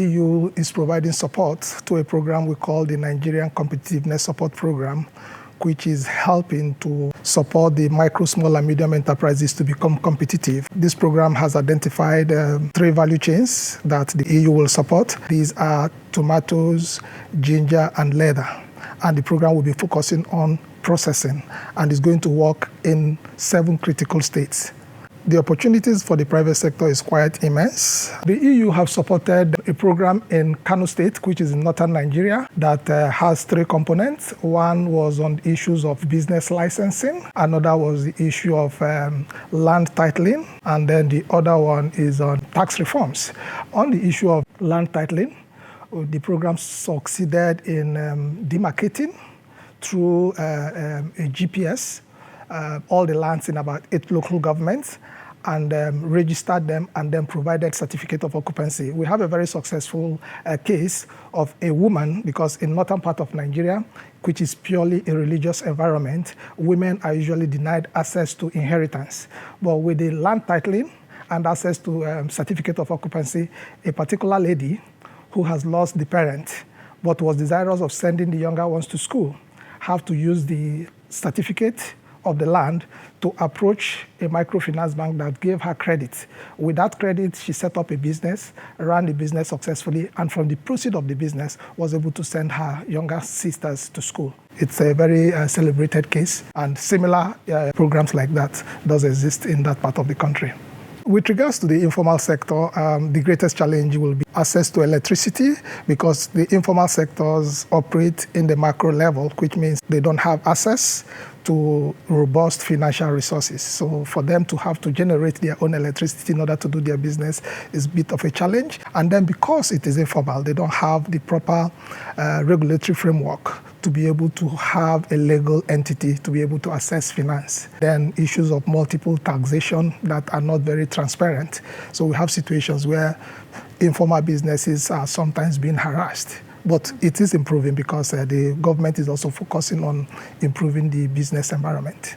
EU is providing support to a program we call the Nigerian Competitiveness Support Program, which is helping to support the micro, small, and medium enterprises to become competitive. This program has identified 3 value chains that the EU will support. These are tomatoes, ginger, and leather. And the program will be focusing on processing and is going to work in 7 critical states. The opportunities for the private sector is quite immense. The EU have supported a program in Kano State, which is in northern Nigeria, that has 3 components. One was on issues of business licensing, another was the issue of land titling, and then the other one is on tax reforms. On the issue of land titling, the program succeeded in demarcating through a GPS all the lands in about 8 local governments and registered them and then provided certificate of occupancy. We have a very successful case of a woman, because in northern part of Nigeria, which is purely a religious environment, women are usually denied access to inheritance. But with the land titling and access to certificate of occupancy, a particular lady who has lost the parent but was desirous of sending the younger ones to school have to use the certificate of the land to approach a microfinance bank that gave her credit. With that credit, she set up a business, ran the business successfully, and from the proceeds of the business, was able to send her younger sisters to school. It's a very celebrated case, and similar programs like that does exist in that part of the country. With regards to the informal sector, the greatest challenge will be access to electricity, because the informal sectors operate in the macro level, which means they don't have access to robust financial resources. So for them to have to generate their own electricity in order to do their business is a bit of a challenge. And then because it is informal, they don't have the proper regulatory framework to be able to have a legal entity to be able to assess finance. Then issues of multiple taxation that are not very transparent. So we have situations where informal businesses are sometimes being harassed. But it is improving because the government is also focusing on improving the business environment.